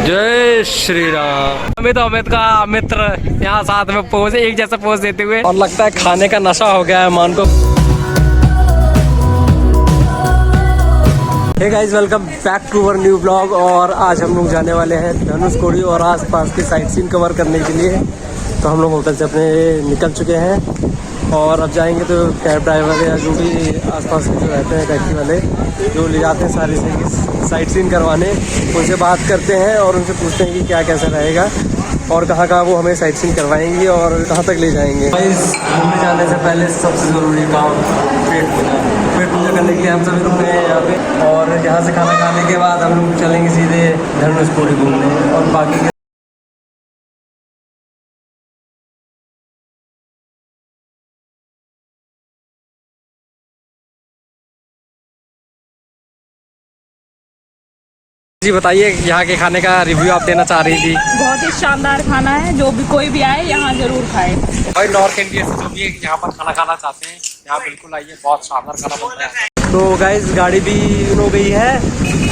जय श्री राम। अमित का मित्र यहाँ साथ में पोज एक जैसा पोज देते हुए, और लगता है खाने का नशा हो गया है मान को। Hey guys, welcome back to our new blog. और आज हम लोग जाने वाले हैं धनुषकोडी और आसपास के साइट सीन कवर करने के लिए। तो हम लोग होटल से अपने निकल चुके हैं और अब जाएंगे। तो कैब ड्राइवर या जो भी आसपास जो रहते हैं टैक्सी वाले जो ले जाते हैं सारी साइट सीन करवाने, उनसे बात करते हैं और उनसे पूछते हैं कि क्या कैसा रहेगा और कहाँ कहाँ वो हमें साइट सीन करवाएंगे और कहाँ तक ले जाएंगे। घूमने जाने से पहले सबसे ज़रूरी काम पेट पूजा करने के लिए हम सभी रुक गए हैं यहाँ पे। और यहाँ से खाना खाने के बाद हम लोग चलेंगे सीधे धनुषकोडी घूमने और बाकी जी। बताइए, यहाँ के खाने का रिव्यू आप देना चाह रही थी। बहुत ही शानदार खाना है, जो भी कोई भी आए यहाँ जरूर खाए। भाई नॉर्थ इंडिया से जो भी यहाँ पर खाना खाना चाहते हैं यहाँ बिल्कुल आइए, बहुत शानदार खाना बनता है। तो गाइस गाड़ी भी हो गई है।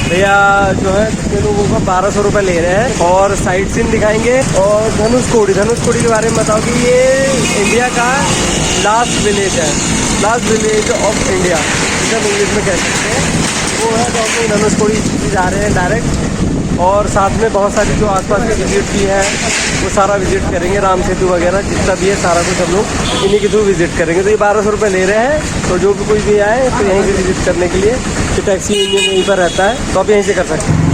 भैया जो है कितने लोगों का 1200 रुपये ले रहे हैं और साइट सीन दिखाएंगे। और धनुषकोडी के बारे में बताओ कि ये इंडिया का लास्ट विलेज है, लास्ट विलेज ऑफ इंडिया जब इंग्लिश में कह सकते हैं वो है। तो हम लोग धनुषकोडी जा रहे हैं डायरेक्ट, और साथ में बहुत सारी जो आसपास की विजिट भी है वो सारा विजिट करेंगे। राम सेतु वगैरह जितना भी है सारा कुछ हम लोग इन्हीं के थ्रू विजिट करेंगे। तो ये 1200 रुपये ले रहे हैं। तो जो भी कोई भी आए तो यहीं से विजिट करने के लिए, तो टैक्सी इंजन यहीं पर रहता है तो आप यहीं से कर सकते हैं।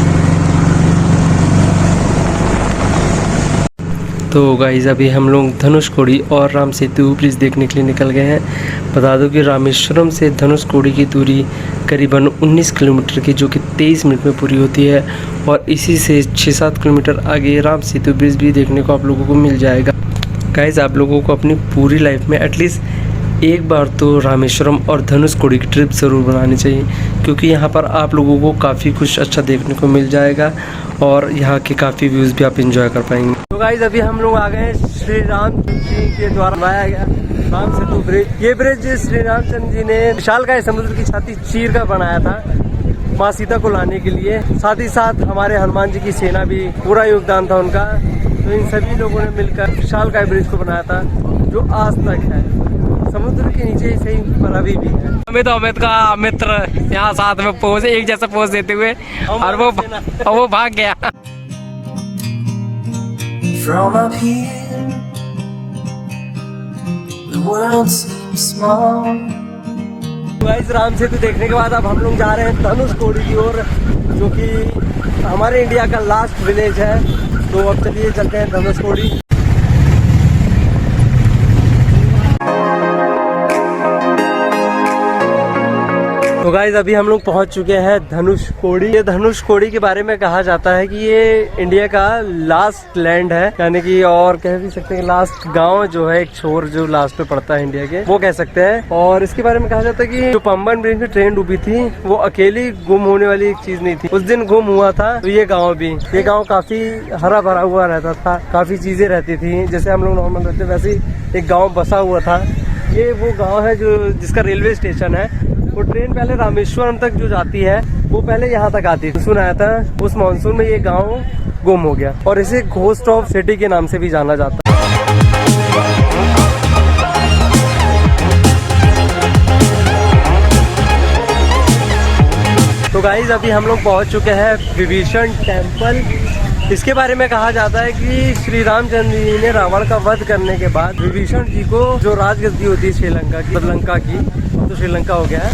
तो गाइस अभी हम लोग धनुषकोडी और राम सेतु ब्रिज देखने के लिए निकल गए हैं। बता दो कि रामेश्वरम से धनुषकोडी की दूरी करीबन 19 किलोमीटर की, जो कि 23 मिनट में पूरी होती है। और इसी से 6-7 किलोमीटर आगे राम सेतु ब्रिज भी देखने को आप लोगों को मिल जाएगा। गाइस आप लोगों को अपनी पूरी लाइफ में एटलीस्ट एक बार तो रामेश्वरम और धनुषकोडी की ट्रिप ज़रूर बनानी चाहिए, क्योंकि यहाँ पर आप लोगों को काफ़ी कुछ अच्छा देखने को मिल जाएगा और यहाँ के काफ़ी व्यूज़ भी आप एंजॉय कर पाएंगे। तो गाइस अभी हम लोग आ गए श्री राम जी के द्वारा बनाया गया राम सेतु ब्रिज। ये ब्रिज श्री रामचंद्र जी ने विशालकाय समुद्र की छाती चीर कर बनाया था माँ सीता को लाने के लिए। साथ ही साथ हमारे हनुमान जी की सेना भी पूरा योगदान था उनका। तो इन सभी लोगों ने मिलकर विशालकाय ब्रिज को बनाया था, जो आज तक है समुद्र के नीचे से ही पर अभी भी है। अमित का मित्र यहाँ साथ में पोज एक जैसा पोज देते हुए, और वो भाग गया। From up here, the world seems small. Guys Ram Setu देखने के बाद अब हम लोग जा रहे हैं धनुषकोडी की ओर, जो कि हमारे इंडिया का लास्ट विलेज है। तो अब चलिए चलते हैं धनुषकोडी। तो गाइस अभी हम लोग पहुंच चुके हैं धनुषकोडी। ये धनुषकोडी के बारे में कहा जाता है कि ये इंडिया का लास्ट लैंड है, यानी कि और कह भी सकते हैं लास्ट गांव जो है, एक छोर जो लास्ट पे पड़ता है इंडिया के, वो कह सकते हैं। और इसके बारे में कहा जाता है कि जो पंबन ब्रिज में ट्रेन डूबी थी वो अकेली गुम होने वाली एक चीज नहीं थी, उस दिन गुम हुआ था। तो ये गाँव भी, ये गाँव काफी हरा भरा हुआ रहता था, काफी चीजें रहती थी जैसे हम लोग नॉर्मल रहते, वैसे एक गाँव बसा हुआ था। ये वो गाँव है जो जिसका रेलवे स्टेशन है। वो ट्रेन पहले रामेश्वरम तक जो जाती है वो पहले यहाँ तक आती थी। सुना था उस मानसून में ये गांव गुम हो गया और इसे घोस्ट ऑफ सिटी के नाम से भी जाना जाता है। तो गाइस अभी हम लोग पहुंच चुके हैं विभीषण टेम्पल। इसके बारे में कहा जाता है कि श्री रामचंद्र जी ने रावण का वध करने के बाद विभीषण जी को जो राजगद्दी होती है श्रीलंका की, लंका की, तो श्रीलंका हो गया है,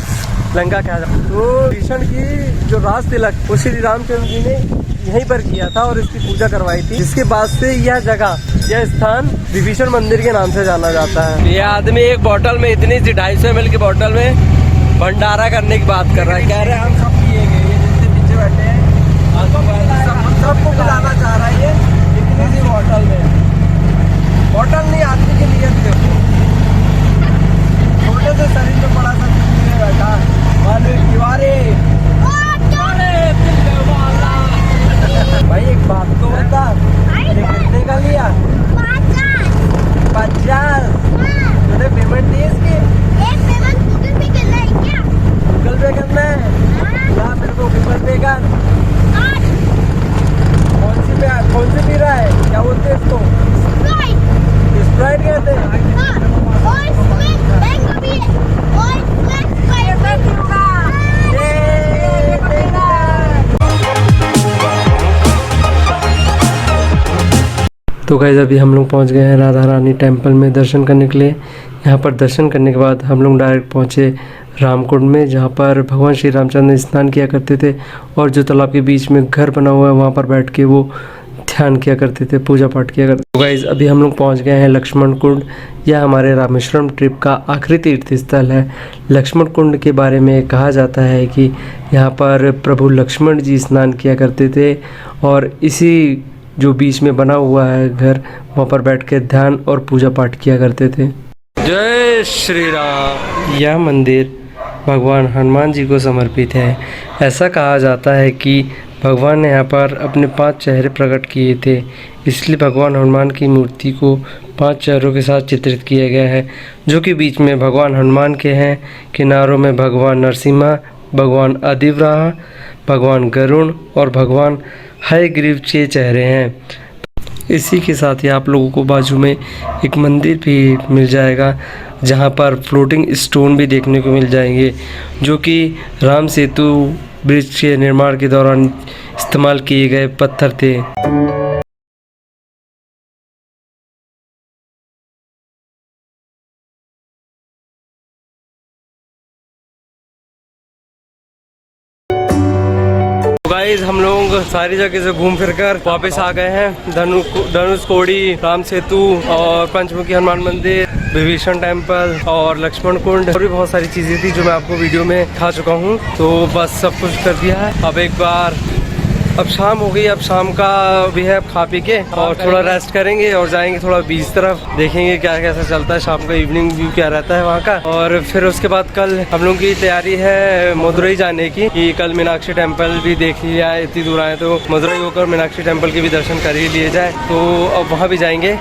लंका कहा जाता है। तो विभीषण की जो राज तिलक वो श्री रामचंद्र जी ने यहीं पर किया था और इसकी पूजा करवाई थी, जिसके बाद से यह जगह, यह स्थान विभीषण मंदिर के नाम से जाना जाता है। ये आदमी एक बोतल में इतनी 250 ml की बोतल में भंडारा करने की बात कर रहा है। कह रहे हैं हम सब पिए गए, ये जितने पीछे बैठे हैं हम सबको पिलाना चाह रहा है। ये इतनी सी बोतल में, बोतल नहीं आदमी की नीयत देखो, छोटे से शरीर में बड़ा सा बैठा भाई। एक बात तो बता, ये कितने का लिया? 50। तूने पेमेंट दी इसकी? गूगल पे करना है। तो गाइस अभी हम लोग पहुंच गए हैं राधा रानी टेम्पल में दर्शन करने के लिए। यहाँ पर दर्शन करने के बाद हम लोग डायरेक्ट पहुंचे रामकुंड में, जहाँ पर भगवान श्री रामचंद्र स्नान किया करते थे और जो तालाब के बीच में घर बना हुआ है वहाँ पर बैठ के वो ध्यान किया करते थे, पूजा पाठ किया करते। तो गाइस अभी हम लोग पहुँच गए हैं लक्ष्मण कुंड। यह हमारे रामेश्वरम ट्रिप का आखिरी तीर्थ स्थल है। लक्ष्मण कुंड के बारे में कहा जाता है कि यहाँ पर प्रभु लक्ष्मण जी स्नान किया करते थे और इसी जो बीच में बना हुआ है घर, वहाँ पर बैठ के ध्यान और पूजा पाठ किया करते थे। जय श्री राम। यह मंदिर भगवान हनुमान जी को समर्पित है। ऐसा कहा जाता है कि भगवान ने यहाँ पर अपने 5 चेहरे प्रकट किए थे, इसलिए भगवान हनुमान की मूर्ति को 5 चेहरों के साथ चित्रित किया गया है, जो कि बीच में भगवान हनुमान के हैं, किनारों में भगवान नरसिम्हा, भगवान अधिवराह, भगवान गरुण और भगवान हयग्रीव के चेहरे हैं। इसी के साथ ही आप लोगों को बाजू में एक मंदिर भी मिल जाएगा, जहां पर फ्लोटिंग स्टोन भी देखने को मिल जाएंगे, जो कि राम सेतु ब्रिज के निर्माण के दौरान इस्तेमाल किए गए पत्थर थे। गाइस हम लोग सारी जगह से घूम फिर कर वापस आ गए हैं। धनुषकोडी, राम सेतु और पंचमुखी हनुमान मंदिर, विभीषण टेम्पल और लक्ष्मण कुंड और भी बहुत सारी चीजें थी जो मैं आपको वीडियो में दिखा चुका हूँ। तो बस सब कुछ कर दिया है। अब एक बार अब शाम हो गई, अब शाम का भी है, खा पी के और थोड़ा रेस्ट करेंगे और जाएंगे थोड़ा बीच तरफ, देखेंगे क्या कैसा चलता है शाम का, इवनिंग व्यू क्या रहता है वहाँ का। और फिर उसके बाद कल हम लोग की तैयारी है मदुरई जाने की, कि कल मीनाक्षी टेम्पल भी देख लिया है, इतनी दूर आए तो मदुरई होकर मीनाक्षी टेम्पल के भी दर्शन कर ही लिए जाए, तो अब वहाँ भी जाएंगे।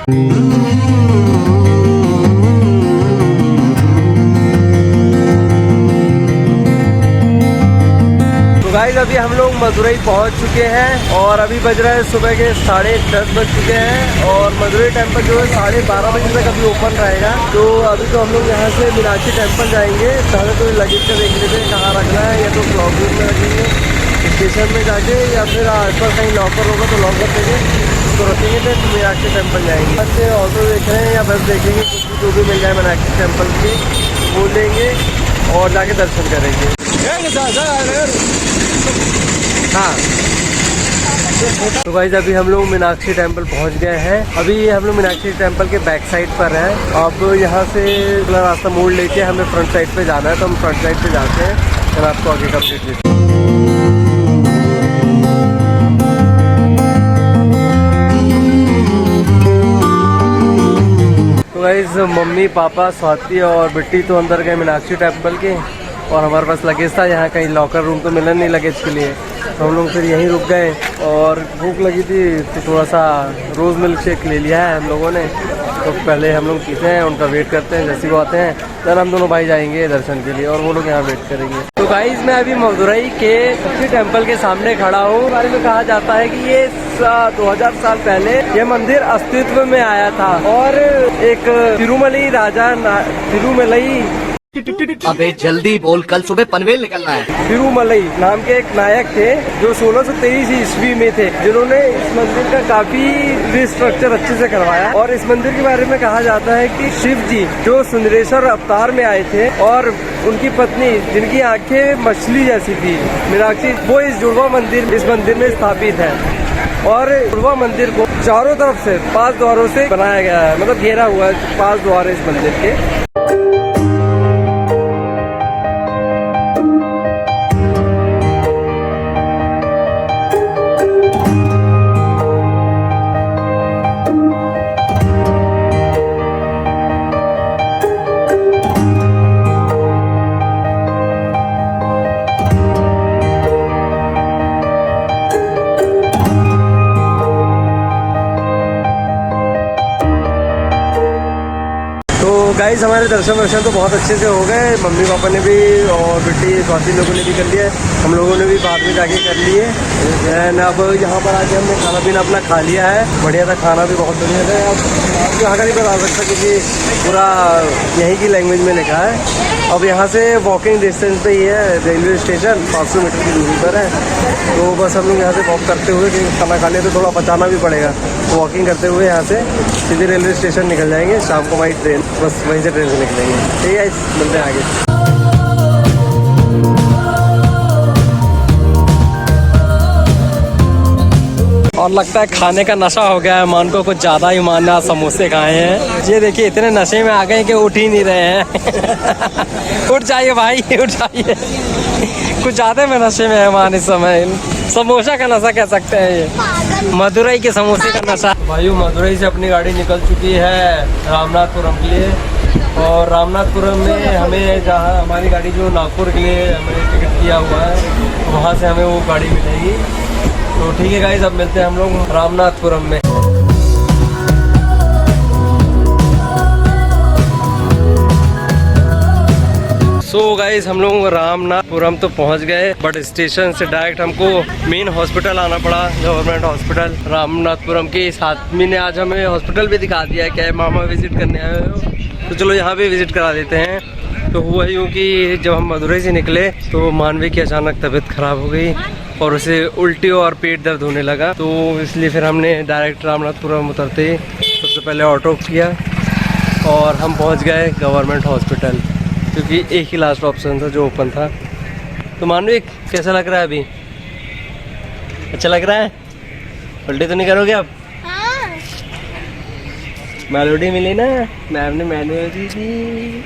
गाइस अभी हम लोग मदुरई पहुंच चुके हैं और अभी बज रहा है सुबह के 10:30 बज चुके हैं और मदुरई टेम्पल जो है 12:30 बजे तक अभी ओपन रहेगा। तो अभी तो हम लोग यहाँ से मीनाक्षी टेम्पल जाएंगे। पहले तो लगेज का देख लेते हैं कहाँ रखना है, या तो क्लॉक रूम में रखेंगे स्टेशन में जाके, या फिर आसपास कहीं लॉकर होगा तो लॉकर देंगे तो रखेंगे, तो मीनाक्षी टेम्पल जाएंगे। बस ऑटो देख रहे हैं या बस देखेंगे, कुछ जो भी मिल जाए मीनाक्षी टेम्पल की वो लेंगे और जाके दर्शन करेंगे। हाँ तो गाइस अभी हम लोग मीनाक्षी टेम्पल पहुंच गए हैं। अभी हम लोग मीनाक्षी टेम्पल के बैक साइड पर हैं। अब यहाँ से रास्ता मोड़ लेके हमें फ्रंट साइड पे जाना है, तो हम फ्रंट साइड पे जाते हैं, फिर आपको आगे का अपडेट देते हैं। तो गाइस मम्मी पापा स्वाति और बिट्टी तो अंदर गए मीनाक्षी टेम्पल के, और हमारे पास लगेज था, यहाँ कहीं लॉकर रूम तो मिला नहीं लगेज के लिए, तो हम लोग फिर यहीं रुक गए और भूख लगी थी तो थोड़ा सा रोज़ मिल्क शेक ले लिया है हम लोगों ने। तो पहले हम लोग पीते हैं, उनका वेट करते हैं, जैसे वो आते हैं फिर हम दोनों भाई जाएंगे दर्शन के लिए और वो लोग यहाँ वेट करेंगे। तो गाइस मैं अभी मदुरई के मीनाक्षी टेम्पल के सामने खड़ा हूँ। बारे में कहा जाता है कि ये 2000 साल पहले ये मंदिर अस्तित्व में आया था और एक तिरुमलई राजा तिरुमलई अबे जल्दी बोल, कल सुबह पनवेल निकलना है। तिरुमलई नाम के एक नायक थे जो 1623 ईस्वी में थे, जिन्होंने इस मंदिर का काफी रिस्ट्रक्चर अच्छे से करवाया। और इस मंदिर के बारे में कहा जाता है कि शिव जी जो सुंदरेश्वर अवतार में आए थे और उनकी पत्नी जिनकी आंखें मछली जैसी थी मीनाक्षी, वो इस जुड़वा मंदिर इस मंदिर में स्थापित है। और जुड़वा मंदिर को चारों तरफ से 5 द्वारों से बनाया गया है, मतलब घेरा हुआ है 5 द्वार इस मंदिर के। गाइस हमारे दर्शन तो बहुत अच्छे से हो गए, मम्मी पापा ने भी और बेटी स्वाति लोगों ने भी कर लिया, हम लोगों ने भी बाद में जाके कर लिए। एंड अब यहाँ पर आके हमने खाना पीना अपना खा लिया है, बढ़िया था, खाना भी बहुत बढ़िया था। अब यहाँ का नहीं बता सकता क्योंकि पूरा यहीं की लैंग्वेज में लिखा है। अब यहाँ से वॉकिंग डिस्टेंस पे ही है रेलवे स्टेशन, 500 मीटर की दूरी पर है। तो बस हम लोग यहाँ से वॉक करते हुए, क्योंकि खाना खा लिया तो थोड़ा पचाना भी पड़ेगा, तो वॉकिंग करते हुए यहाँ से सीधे रेलवे स्टेशन निकल जाएंगे। शाम को हमारी ट्रेन, बस वहीं से ट्रेन से निकलेंगे। ठीक है, मिलते हैं आगे। और लगता है खाने का नशा हो गया है मान को, कुछ ज़्यादा ही मानना। समोसे खाए हैं, ये देखिए इतने नशे में आ गए कि उठ ही नहीं रहे हैं। उठ जाइए भाई, उठ जाइए, कुछ ज़्यादा में नशे में है मान इस समय। समोसा का नशा कह सकते हैं ये, मदुरई के समोसे का नशा। भाई मदुरई से अपनी गाड़ी निकल चुकी है रामनाथपुरम के लिए, और रामनाथपुरम में हमें जहाँ हमारी गाड़ी जो नागपुर के लिए हमने टिकट किया हुआ है, वहाँ से हमें वो गाड़ी मिलेगी। तो ठीक है गाइस, अब मिलते हैं हम लोग रामनाथपुरम में। सो गाइस हम लोग रामनाथपुरम तो पहुंच गए, बट स्टेशन से डायरेक्ट हमको मेन हॉस्पिटल आना पड़ा, गवर्नमेंट हॉस्पिटल रामनाथपुरम के। इस आदमी ने आज हमें हॉस्पिटल भी दिखा दिया है, क्या है मामा विजिट करने आए हो, तो चलो यहाँ पे विजिट करा देते हैं। तो हुआ यूँ कि जब हम मदुरई से निकले तो मानवी की अचानक तबीयत खराब हो गई और उसे उल्टी और पेट दर्द होने लगा, तो इसलिए फिर हमने डायरेक्ट रामनाथपुरम उतरते ही सबसे पहले ऑटो किया और हम पहुंच गए गवर्नमेंट हॉस्पिटल, क्योंकि एक ही लास्ट ऑप्शन था जो ओपन था। तो मानवी कैसा लग रहा है अभी? अच्छा लग रहा है? उल्टी तो नहीं करोगे अब? मेलोडी मिली ना मैम ने, मेलोडी दी।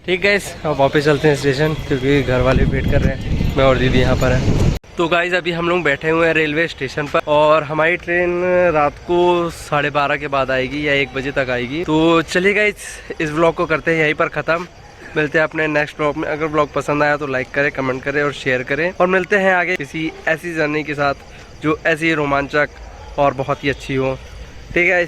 ठीक है, अब वापस चलते हैं स्टेशन, क्योंकि घर वाले वेट कर रहे हैं, मैं और दीदी यहाँ पर है। तो गाइज अभी हम लोग बैठे हुए हैं रेलवे स्टेशन पर, और हमारी ट्रेन रात को 12:30 के बाद आएगी या 1 बजे तक आएगी। तो चलिए गाइज, इस व्लॉग को करते हैं यहीं पर ख़त्म। मिलते हैं अपने नेक्स्ट व्लॉग में। अगर व्लॉग पसंद आया तो लाइक करें, कमेंट करें और शेयर करें, और मिलते हैं आगे किसी ऐसी जर्नी के साथ जो ऐसी रोमांचक और बहुत ही अच्छी हो। ठीक है।